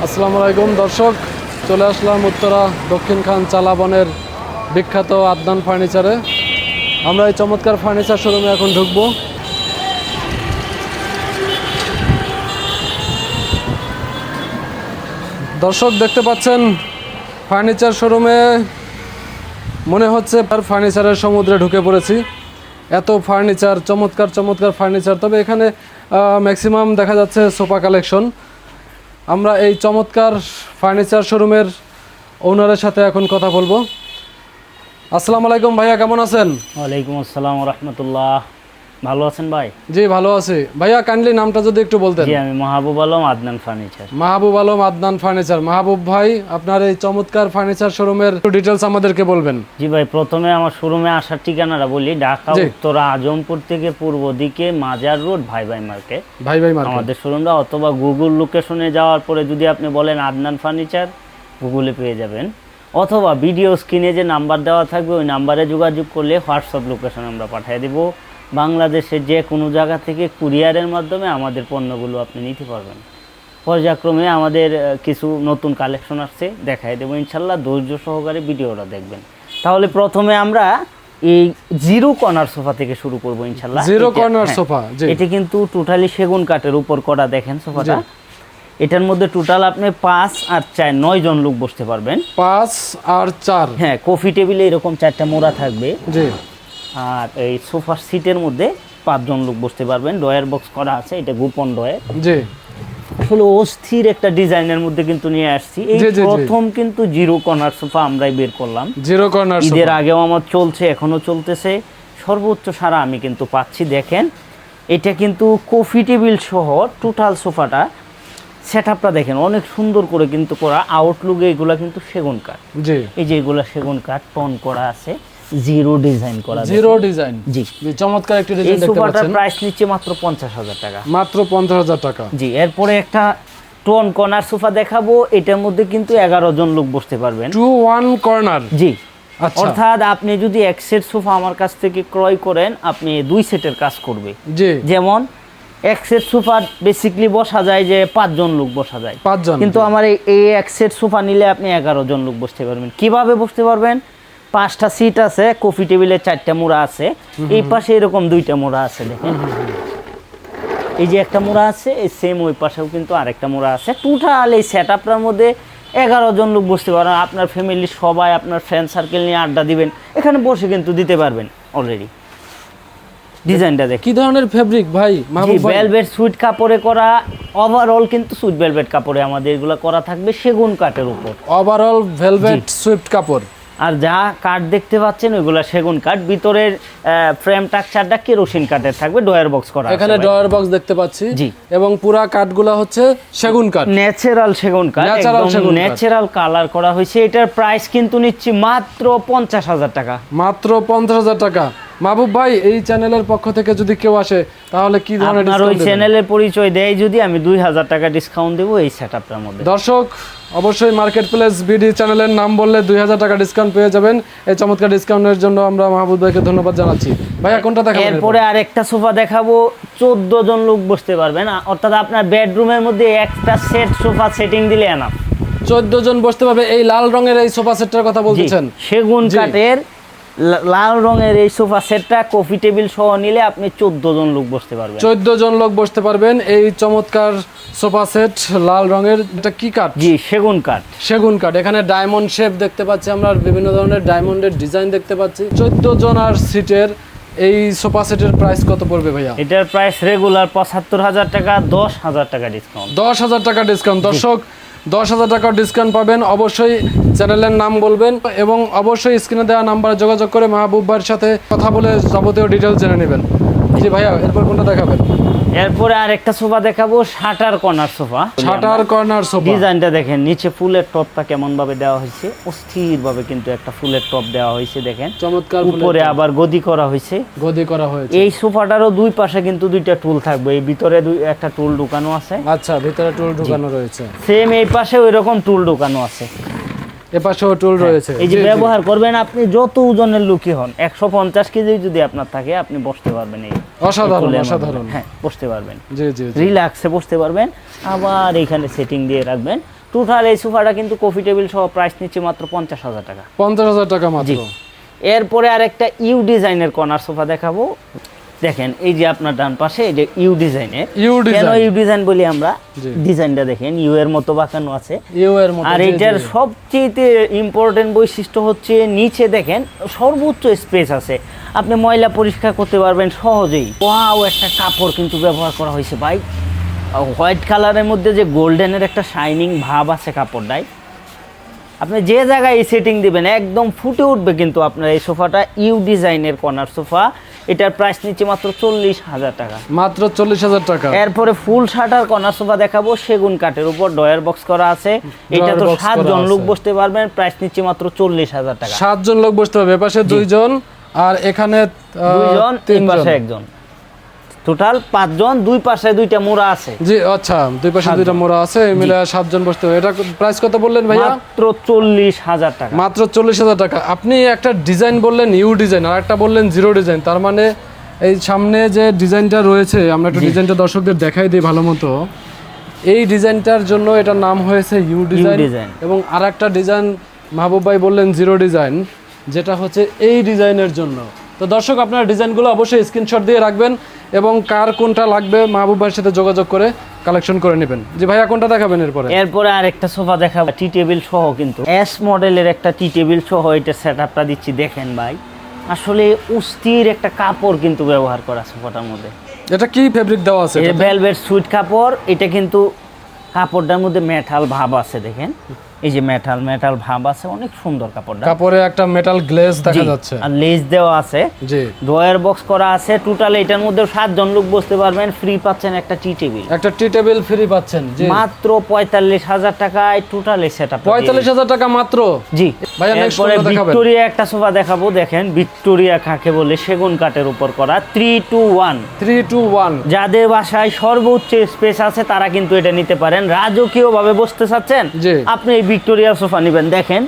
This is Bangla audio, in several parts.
আসসালামু আলাইকুম দর্শক, চলে আসলাম উত্তরা দক্ষিণখান চালাবনের বিখ্যাত আদনান ফার্নিচারে। আমরা এই চমৎকার ফার্নিচার শোরুমে এখন ঢুকবো। দর্শক দেখতে পাচ্ছেন ফার্নিচার শোরুমে মনে হচ্ছে ফার্নিচারের সমুদ্রে ঢুকে পড়েছি। এত ফার্নিচার, চমৎকার চমৎকার ফার্নিচার। তবে এখানে ম্যাক্সিমাম দেখা যাচ্ছে সোফা কালেকশন। আমরা এই চমৎকার ফার্নিচার শোরুমের ওনারের সাথে এখন কথা বলবো। আসসালামু আলাইকুম ভাইয়া, কেমন আছেন? ওয়ালাইকুম আসসালাম ওয়া রাহমাতুল্লাহ। ভালো আছেন ভাই? জি ভালো আছি। ভাইয়া কাইন্ডলি নামটা যদি একটু বলতেন। জি, আমি মাহবুব আলম, আদনান ফার্নিচার। মাহবুব আলম, আদনান ফার্নিচার। মাহবুব ভাই, আপনার এই চমৎকার ফার্নিচার শোরুমের একটু ডিটেলস আমাদেরকে বলবেন। জি ভাই, প্রথমে আমার শোরুমে আসার ঠিকানাটা বলি। ঢাকা উত্তরা আজমপুর থেকে পূর্ব দিকে মাজার রোড, ভাই ভাই মার্কেট। ভাই ভাই মার্কেট আমাদের শোরুমটা, অথবা গুগল লোকেশনে যাওয়ার পরে যদি আপনি বলেন আদনান ফার্নিচার, গুগলে পেয়ে যাবেন। অথবা ভিডিও স্ক্রিনে যে নাম্বার দেওয়া থাকবে ওই নাম্বারে যোগাযোগ করলে হোয়াটসঅ্যাপ লোকেশন আমরা পাঠিয়ে দেব। বাংলাদেশের যে কোনো জায়গা থেকে কুরিয়ারের মাধ্যমে আমাদের পণ্যগুলো আপনি নিতে পারবেন। পর্যায়ক্রমে আমাদের কিছু নতুন কালেকশন আসছে, দেখাই দেবো ইনশাল্লাহ। ধৈর্য সহকারে ভিডিওটা দেখবেন। তাহলে প্রথমে আমরা এই জিরো কর্নার সোফা থেকে শুরু করবো ইনশাল্লাহ। জিরো কর্নার সোফা, এটা কিন্তু টোটালি সেগুন কাঠের উপর করা। দেখেন সোফাটা, এটার মধ্যে টোটাল আপনি 5 আর 4 9 জন লোক বসতে পারবেন। 5 আর 4, হ্যাঁ, কফি টেবিলে এরকম 4টা মোড়া থাকবে। জি। আর এই সোফার সিটের মধ্যে 5 জন লোক বসতে পারবেন। ডয়ার বক্স করা আছে, এটা গোপন ডয়ার। জি, আসলে অস্থির একটা ডিজাইনের মধ্যে কিন্তু নিয়ে আসছি। এই প্রথম কিন্তু জিরো কর্নার সোফা আমরাই বের করলাম। জিরো কর্নার সোফা ঈদের আগেও আমার চলছে, এখনো চলতেছে। সর্বোচ্চ সারা আমি কিন্তু পাচ্ছি। দেখেন, এটা কিন্তু কফি টেবিল সহ টোটাল সোফাটা সেটআপটা দেখেন অনেক সুন্দর করে কিন্তু করা। আউটলুকে এগুলা কিন্তু সেগুন কাঠ। জি, এই যে এগুলা সেগুন কাঠ টন করা আছে, জিরো ডিজাইন করা। জিরো ডিজাইন, জি। চমৎকার একটা ডিজাইন এই দেখতে সোফাটার পাচ্ছেন। প্রাইস নিচ্ছে মাত্র 50,000 টাকা। মাত্র 50,000 টাকা। জি। এরপরে একটা টোন কর্নার সোফা দেখাবো। এটার মধ্যে কিন্তু 11 জন লোক বসতে পারবেন। 2-1 কর্নার। জি। আচ্ছা। অর্থাৎ আপনি যদি এক সেট সোফা আমার কাছ থেকে ক্রয় করেন, আপনি 2 সেটের কাজ করবে। জি। যেমন এক সেট সোফা বেসিক্যালি বসা যায় যে 5 জন লোক বসা যায়, 5 জন। কিন্তু আমার এই এক সেট সোফা নিলে আপনি 11 জন লোক বসতে পারবেন। কিভাবে বসতে পারবেন? 5টা সিট আছে, কফি টেবিলে 4টা মোড়া আছে, এই পাশে এরকম 2টা মোড়া আছে। দেখেন, এই যে একটা মোড়া আছে, এই সেম ওই পাশেও কিন্তু আরেকটা মোড়া আছে। টোটাল এই সেটআপটার মধ্যে 11 জন লোক বসতে পারেন। আপনার ফ্যামিলির সবাই, আপনার ফ্রেন্ড সার্কেল নিয়ে আড্ডা দিবেন, এখানে বসে কিন্তু দিতে পারবেন। অলরেডি ডিজাইনটা দেখেন, কি ধরনের ফেব্রিক ভাই? মাহবুব ভাই, ভেলভেট সুইট কাপড়ে করা। ওভারঅল কিন্তু সুইট ভেলভেট কাপড়ে আমাদের এগুলো করা থাকবে, সেগুন কাঠের উপর। ওভারঅল ভেলভেট সুইফট কাপড়। আর যা কাঠ দেখতে পাচ্ছেন ওইগুলা সেগুন কাঠ। ভিতরের ফ্রেম টাকচারটা কেরোসিন কাঠের থাকবে, ডয়ার বক্স করা। এখানে ডয়ার বক্স দেখতে পাচ্ছি। জি। এবং পুরা কাঠগুলা হচ্ছে সেগুন কাঠ, ন্যাচারাল সেগুন কাঠ, একদম ন্যাচারাল কালার করা হয়েছে। এটার প্রাইস কিন্তু নিচ্ছি মাত্র 50,000 টাকা। মাত্র 50,000 টাকা। মাহবুব ভাই, এই চ্যানেলের পক্ষ থেকে যদি কেউ আসে তাহলে কি ধরনের আপনার ওই ডিসকাউন্ট দেবেন? চ্যানেলের পরিচয় দেয় যদি, আমি 2,000 টাকা ডিসকাউন্ট দেবো এই সেটআপটার মধ্যে। দর্শক অবশ্যই মার্কেট প্লেস বিডি চ্যানেলের নাম বললে 2,000 টাকা ডিসকাউন্ট পেয়ে যাবেন। এই চমৎকার ডিসকাউন্টের জন্য আমরা মাহবুব ভাইকে ধন্যবাদ জানাচ্ছি। ভাইয়া কোনটা দেখাবেন? এরপরে আরেকটা সোফা দেখাবো, 14 জন লোক বসতে পারবেন। অর্থাৎ আপনার বেডরুমের মধ্যে একটা সেট সোফা সেটিং দিলে এনাফ। 14 জন বসতে পারবে। এই লাল রঙের এই সোফা সেটটার কথা বলতেছেন? সেগুন কাঠের লাল রঙের এই সোফা সেটটা কফি টেবিল সহ নিলে আপনি 14 জন লোক বসতে পারবেন। 14 জন লোক বসতে পারবেন এই চমৎকার সোফা সেট লাল রঙের। এটা কি কাঠ? জি, সেগুন কাঠ। সেগুন কাঠ। এখানে ডায়মন্ড শেপ দেখতে পাচ্ছি আমরা, বিভিন্ন ধরনের ডায়মন্ডের ডিজাইন দেখতে পাচ্ছি। 14 জন আর সিটের এই সোফা সেটের প্রাইস কত পড়বে ভাইয়া? এটার প্রাইস রেগুলার 75,000 টাকা, 10,000 টাকা ডিসকাউন্ট। 10,000 টাকা ডিসকাউন্ট। দর্শক 10,000 টাকা ডিসকাউন্ট পাবেন। অবশ্যই চ্যানেলের নাম বলবেন এবং অবশ্যই স্ক্রিনে দেওয়া নাম্বারে যোগাযোগ করে মাহবুব ভাইয়ের সাথে কথা বলে যাবতীয় ডিটেলস জেনে নেবেন। জি ভাইয়া, এরপর কোনটা দেখাবেন? এরপরে আরেকটা সোফা দেখাবো, shutter corner sofa. Shutter corner sofa. ডিজাইনটা দেখেন, নিচে ফুলের টপটা কেমন ভাবে দেওয়া হয়েছে, অস্থির ভাবে কিন্তু একটা ফুলের টপ দেওয়া হয়েছে। দেখেন চমৎকার। উপরে আবার গদি করা হয়েছে। গদি করা হয়েছে। এই সোফাটারও দুই পাশে কিন্তু 2টা টুল থাকবে। এই ভিতরে একটা টুল ঢুকানো আছে। আচ্ছা, ভিতরে টুল ঢুকানো রয়েছে। সেম এই পাশে ওইরকম টুল ঢুকানো আছে। এপাশেও টুল রয়েছে। এই যে ব্যবহার করবেন আপনি যত ওজনের লুকি হন, 150 কেজি যদি আপনার থাকে আপনি বসতে পারবেন। এই অসাধারণ অসাধারণ। হ্যাঁ, বসতে পারবেন। জি জি, রিল্যাক্সে বসতে পারবেন। আবার এখানে সেটিং দিয়ে রাখবেন, টোটাল এই সোফাটা কিন্তু কফি টেবিল সহ প্রাইস নিচ্ছে মাত্র 50,000 টাকা। 50,000 টাকা মাত্র। এরপরে আরেকটা ইউ ডিজাইনের কর্নার সোফা দেখাবো। দেখেন এই যে আপনার ডান পাশে এই যে ইউ ডিজাইনের, কেন ইউ ডিজাইন বলি আমরা, ডিজাইনটা দেখেন ইউ এর মতো বাঁকানো আছে, ইউ এর মতো। আর এটার সবচেয়ে ইম্পর্টেন্ট বৈশিষ্ট্য হচ্ছে নিচে দেখেন সর্বোচ্চ স্পেস আছে, আপনি ময়লা পরিষ্কার করতে পারবেন সহজেই। ওয়াও, একটা কাপড় কিন্তু ব্যবহার করা হয়েছে ভাই, হোয়াইট কালারের মধ্যে যে গোল্ডেনের একটা শাইনিং ভাব আছে কাপড়টায়, আপনি যে জায়গায় এই সেটিং দিবেন একদম ফুটে উঠবে কিন্তু আপনার এই সোফাটা। ইউ ডিজাইনের কর্নার সোফা, এটার প্রাইস নিচ্ছে মাত্র 40,000 টাকা। মাত্র 40,000 টাকা। এরপরে ফুল শাটার কর্নার সোফা দেখাবো, সেগুন কাঠের উপর ডয়ার বক্স করা আছে, এটা তো 7 জন লোক বসতে পারবেন, প্রাইস নিচ্ছে মাত্র 40,000 টাকা। 7 জন লোক বসতে পারবে, এপাশে 2 জন আর এখানে 2 জন, তিন পাশে 1 জন, টোটাল 5 জন, 2 পাশে 2টা মোড়া আছে। জি আচ্ছা, 2 পাশে 2টা মোড়া আছে, মিলে 7 জন বসতে হবে। এটা প্রাইস কত বললেন ভাইয়া? মাত্র 40,000 টাকা। মাত্র 40,000 টাকা। আপনি একটা ডিজাইন বললেন ইউ ডিজাইন, আর একটা বললেন জিরো ডিজাইন, তার মানে এই সামনে যে ডিজাইনটা রয়েছে, আমরা একটু ডিজাইনটা দর্শকদের দেখাই দিই ভালো মতো। এই ডিজাইনটার জন্য এটার নাম হয়েছে ইউ ডিজাইন, এবং আরেকটা ডিজাইন মাহবুব ভাই বললেন জিরো ডিজাইন, যেটা হচ্ছে এই ডিজাইনের জন্য। তো দর্শক আপনারা ডিজাইনগুলো অবশ্যই স্ক্রিনশট দিয়ে রাখবেন এবং কার কোনটা লাগবে মাহবুব ভাইয়ের সাথে যোগাযোগ করে কালেকশন করে নেবেন। জি ভাইয়া, কোনটা দেখাবেন এরপরে? এরপরে আরেকটা সোফা দেখাবো, টি টেবিল সহ, কিন্তু এস মডেলের একটা টি টেবিল সহ এটা সেটআপটা দিচ্ছি। দেখেন ভাই, আসলে অস্থির একটা কাপড় কিন্তু ব্যবহার করা সোফাটার মধ্যে। এটা কি ফেব্রিক দেওয়া আছে? এটা ভেলভেট সুইট কাপড়, এটা কিন্তু কাপড়টার মধ্যে মেটাল ভাব আছে, দেখেন এই যে মেটাল ভাব আছে, অনেক সুন্দর কাপড়টা। কাপড়ে একটা মেটাল গ্লেজ দেখা যাচ্ছে, আর লেস দেওয়া আছে, জি ড্রয়ার বক্স করা আছে। টোটাল এটার মধ্যে 7 জন লোক বসতে পারবেন, ফ্রি পাচ্ছেন একটা টি টেবিল। একটা টি টেবিল ফ্রি পাচ্ছেন, জি মাত্র 45,000 টাকায় টোটাল এই সেটআপ। 45,000 টাকা মাত্র। জি ভাইয়া, নেক্সট এরপরে কোনটা দেখাবেন? ভিক্টোরিয়া একটা সোফা দেখাবো। দেখেন ভিক্টোরিয়া কাকে বলে, সেগুন কাঠের উপর করা, 3-2-1। 3-2-1। যাদের বাসায় সর্বোচ্চ স্পেস আছে তারা কিন্তু এটা নিতে পারেন। রাজকীয় ভাবে বসতে চাচ্ছেন, জি আপনি এই ভিক্টোরিয়া সোফা নেবেন। দেখেন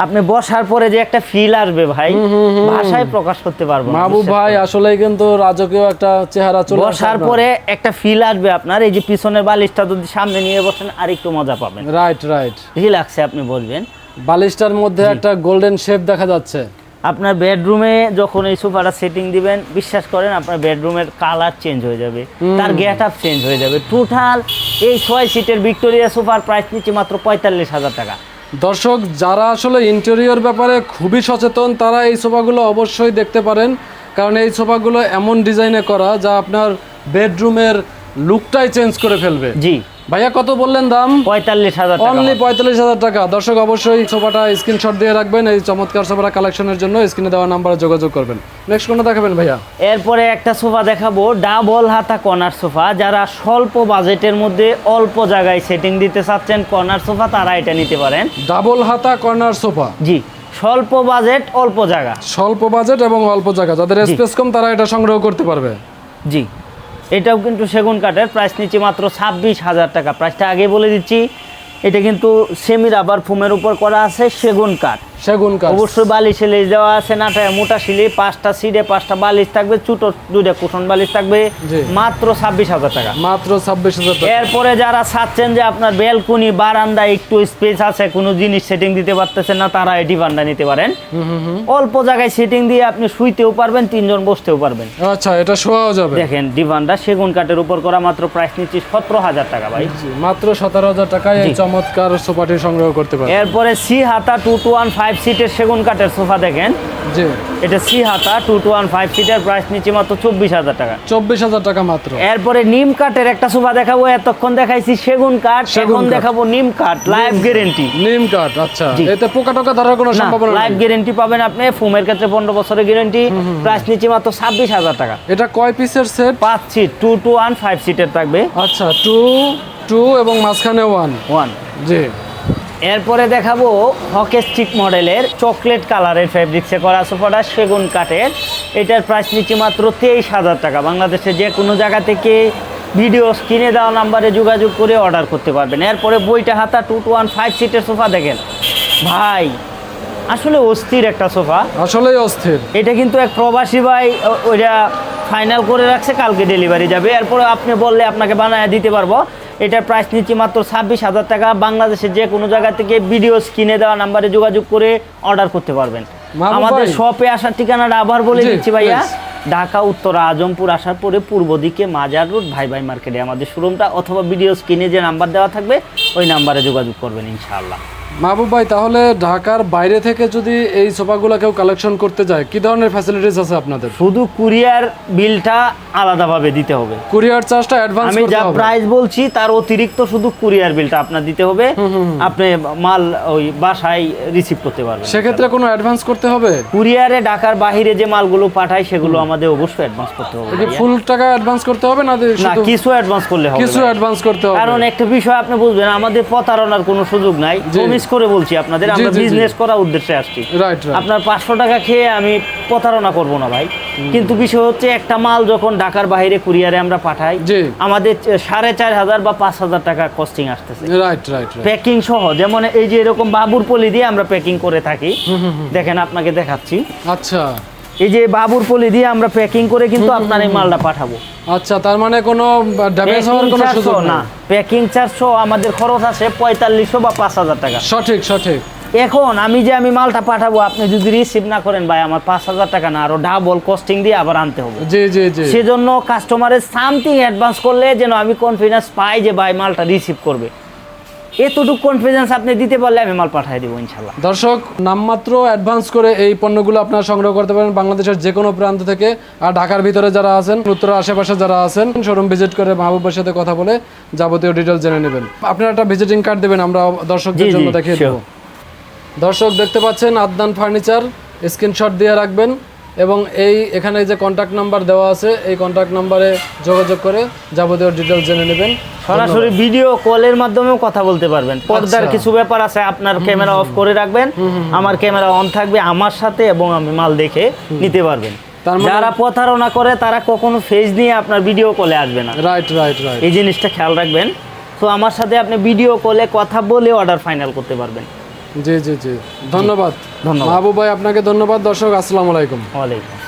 আপনি বসার পরে যে একটা ফিল আসবে ভাই, ভাষায় প্রকাশ করতে পারবো না। মাহবুব ভাই আসলেই কিন্তু রাজকীয় একটা চেহারা চলে আসে। বসার পরে একটা ফিল আসবে আপনার, এই যে পিছনের বালিশটা যদি সামনে নিয়ে বসেন আরেকটু মজা পাবেন। রাইট রাইট, রিল্যাক্সে আপনি বসবেন। বালিশটার মধ্যে একটা গোল্ডেন শেপ দেখা যাচ্ছে। আপনার বেডরুমে যখন এই সোফাটা সেটিং দিবেন, বিশ্বাস করেন আপনার বেডরুমের কালার চেঞ্জ হয়ে যাবে, তার গেট আপ চেঞ্জ হয়ে যাবে। টোটাল এই 6 সিটের ভিক্টোরিয়া সোফার প্রাইস নিচ্ছে মাত্র 45,000 টাকা। দর্শক যারা আসলে ইন্টেরিয়র ব্যাপারে খুবই সচেতন, তারা এই সোফাগুলো অবশ্যই দেখতে পারেন, কারণ এই সোফাগুলো এমন ডিজাইনে করা যা আপনার বেডরুমের লুকটাই চেঞ্জ করে ফেলবে। জি ভাইয়া, কত বললেন দাম? 45,000 টাকা। অনলি 45,000 টাকা। দর্শক অবশ্যই সোফাটা স্ক্রিনশট দিয়ে রাখবেন, এই চমৎকার সোফাটা কালেকশনের জন্য স্ক্রিনে দেওয়া নাম্বারে যোগাযোগ করবেন। নেক্সট কোনটা দেখাবেন ভাইয়া? এরপরে একটা সোফা দেখাবো, ডাবল হাতা কর্নার সোফা। যারা স্বল্প বাজেটের মধ্যে অল্প জায়গায় সেটিং দিতে চাচ্ছেন কর্নার সোফা, তারা এটা নিতে পারেন। ডাবল হাতা কর্নার সোফা, জি স্বল্প বাজেট অল্প জায়গা। স্বল্প বাজেট এবং অল্প জায়গা, যাদের স্পেস কম তারা এটা সংগ্রহ করতে পারবে। জি এটাও কিন্তু সেগুন কাঠের, প্রাইস নিচ্ছে মাত্র 26,000 টাকা। প্রাইসটা আগে বলে দিচ্ছি, এটা কিন্তু সেমি রাবার ফোমের উপর করা আছে, সেগুন কাঠ। সেগুন কাঠ অবশ্যই বালিশে লেজ দেওয়া আছে, নাটায় মোটা শিলি, 5টা সিটে 5টা বালিশ থাকবে, ছোট 2টা কুশন বালিশ থাকবে, মাত্র 26,000 টাকা। মাত্র 26,000 টাকা। এরপরে যারা চাচ্ছেন যে আপনার ব্যালকনি বারান্দা একটু স্পেস আছে, কোনো জিনিস সেটিং দিতে পারতেছেন না, তারা এই ডিভানটা নিতে পারেন। অল্প জায়গায় সেটিং দিয়ে আপনি শুইতেও পারবেন, 3 জন বসতেও পারবেন। আচ্ছা, এটা শোয়াও যাবে। দেখেন ডিভানটা সেগুন কাঠের উপর করা, মাত্র প্রাইস নিচ্ছি 17,000 টাকা ভাই। মাত্র 17,000 টাকায় এই চমৎকার সোফাটি সংগ্রহ করতে পারবেন। এরপরে সি হাতা 2-1-5 সিটের সেগুন কাঠের সোফা দেখেন, জি এটা সি হাতা 2-1-5 সিটের, প্রাইস নিচ্ছে মাত্র 24,000 টাকা। 24,000 টাকা মাত্র। এরপরে নিম কাঠের একটা সোফা দেখাবো। এতক্ষণ দেখাইছি সেগুন কাঠ, এখন দেখাবো নিম কাঠ, লাইফ গ্যারেন্টি। নিম কাঠ, আচ্ছা, এতে পোকা টোকা ধরার কোনো সম্ভাবনা নেই? লাইফ গ্যারেন্টি পাবেন আপনি, ফোমের ক্ষেত্রে 15 বছরের গ্যারেন্টি। প্রাইস নিচ্ছে মাত্র 26,000 টাকা। এটা কয় পিসের সেট? 5 সিট, 2-1-5 সিটের থাকবে। আচ্ছা, 2 এবং মাঝখানে 1। জি এরপরে দেখাবো হকি স্টিক মডেলের চকলেট কালারের ফেব্রিক্সে করা সোফাটা, সেগুন কাঠের। এটার প্রাইস নিচ্ছে মাত্র 23,000 টাকা। বাংলাদেশে যে কোনো জায়গা থেকে ভিডিও স্ক্রিনে দেওয়া নাম্বারে যোগাযোগ করে অর্ডার করতে পারবেন। এরপরে বইটা হাতা 2-1-5 সিটের সোফা দেখেন ভাই, আসলে অস্থির একটা সোফা, আসলেই অস্থির। এটা কিন্তু এক প্রবাসী ভাই ওইটা ফাইনাল করে রাখছে, কালকে ডেলিভারি যাবে। এরপরে আপনি বললে আপনাকে বানায় দিতে পারবো। এটার প্রাইস নিচ্ছি মাত্র 26,000 টাকা। বাংলাদেশের যে কোনো জায়গা থেকে ভিডিও স্ক্রিনে দেওয়া নাম্বারে যোগাযোগ করে অর্ডার করতে পারবেন। মাহবুব আমাদের ভাই। শপে আসার ঠিকানাটা আবার বলে জি, দিচ্ছি ভাইয়া, please। ঢাকা উত্তরা আজমপুর আসার পরে পূর্ব দিকে মাজার রোড ভাই ভাই মার্কেটে আমাদের শোরুমটা, অথবা ভিডিও স্ক্রিনে যে নাম্বার দেওয়া থাকবে ওই নাম্বারে যোগাযোগ করবেন ইনশাআল্লাহ। মাহবুব ভাই, তাহলে ঢাকার বাইরে থেকে যদি এই সোফাগুলো কেউ কালেকশন করতে যায় কি ধরনের ফ্যাসিলিটিস আছে আপনাদের? শুধু কুরিয়ার বিলটা আলাদাভাবে দিতে হবে। কুরিয়ার চার্জটা অ্যাডভান্স আমি করতে যা হবে? প্রাইস বলছি তার অতিরিক্ত শুধু কুরিয়ার বিলটা আপনার দিতে হবে, আপনি মাল ওই বাসায় রিসিভ করতে পারবেন। সেক্ষেত্রে কোনো অ্যাডভান্স করতে হবে? কুরিয়ারে ঢাকার বাইরে যে মালগুলো পাঠায় সেগুলো আমাদের অবশ্যই অ্যাডভান্স করতে হবে কি ভাইয়া। ফুল টাকা অ্যাডভান্স করতে হবে না না, শুধু কিছু অ্যাডভান্স করলে হবে কিছু ভাইয়া। অ্যাডভান্স করতে হবে? কারণ একটা বিষয় আপনি বুঝবেন, আমাদের প্রতারণার কোনো সুযোগ নাই। জি। প্রমিস করে বলছি আপনাদের, জি, আমরা জি, জি। বিজনেস করার উদ্দেশ্যে আসছি। Right right. আপনার 500 টাকা খেয়ে আমি প্রতারণা করব না ভাই। কিন্তু বিষয় হচ্ছে একটা মাল যখন ঢাকার বাইরে কুরিয়ারে আমরা পাঠাই, জি। আমাদের 4,500 বা 5,000 টাকা কস্টিং আসতেছে রাইট রাইট রাইট। প্যাকিং সহ। যেমন এই যে এরকম বাবুর পলি দিয়ে আমরা প্যাকিং করে থাকি, দেখেন আপনাকে দেখাচ্ছি। আচ্ছা এই যে বাবুর পলি দিয়ে আমরা প্যাকিং করে কিন্তু আপনার এই মালটা পাঠাবো। আচ্ছা, তার মানে কোনো ড্যামেজ হওয়ার কোনো সুযোগ না, না? প্যাকিং চার্জ সহ আমাদের খরচ আছে 4,500 বা 5,000 টাকা। সঠিক সঠিক। এখন আমি মালটা পাঠাবো, আপনি যদি রিসিভ না করেন ভাই, আমার 5,000 টাকা না আরো ডাবল কস্টিং দিয়ে আবার আনতে হবে। জি জি জি। সেজন্য কাস্টমারের সামথিং অ্যাডভান্স করলে যেন আমি কনফিডেন্স পাই যে ভাই মালটা রিসিভ করবে, এতটুকু কনফিডেন্স আপনি দিতে পারলে আমি মাল পাঠিয়ে দেবো ইনশাল্লাহ। দর্শক, নামমাত্র অ্যাডভান্স করে এই পণ্যগুলো আপনারা সংগ্রহ করতে পারেন বাংলাদেশের যে কোনো প্রান্ত থেকে। আর ঢাকার ভিতরে যারা আছেন, উত্তর আশেপাশে যারা আছেন, শোরুম ভিজিট করে মাহবুবের সাথে কথা বলে যাবতীয় ডিটেলস জেনে নেবেন। আপনারা একটা ভিজিটিং কার্ড দেবেন, আমরা দর্শকদের জি, জন্য জি, দেখিয়ে sure। দেবো। দর্শক দেখতে পাচ্ছেন আদনান ফার্নিচার, স্ক্রিনশট দিয়ে রাখবেন এবং এখানে যে কন্ট্যাক্ট নাম্বার দেওয়া আছে এই কন্ট্যাক্ট নাম্বারে যোগাযোগ করে যাবতীয় ডিটেলস জেনে নেবেন। সরাসরি ভিডিও কলের মাধ্যমেও কথা বলতে পারবেন। পর্দার আচ্ছা। কিছু ব্যাপার আছে, আপনার ক্যামেরা অফ করে রাখবেন, আমার ক্যামেরা অন থাকবে আমার সাথে, এবং আমি মাল দেখে নিতে পারবেন। তার মানে- যারা প্রতারণা করে তারা কখনো ফেজ নিয়ে আপনার ভিডিও কলে আসবে না, রাইট রাইট রাইট। এই জিনিসটা খেয়াল রাখবেন। তো আমার সাথে আপনি ভিডিও কলে কথা বলে অর্ডার ফাইনাল করতে পারবেন। জি জি জি, ধন্যবাদ। ধন্যবাদ। মাহবুব ভাই আপনাকে ধন্যবাদ। দর্শক আসসালামু আলাইকুম। ওয়ালাইকুম।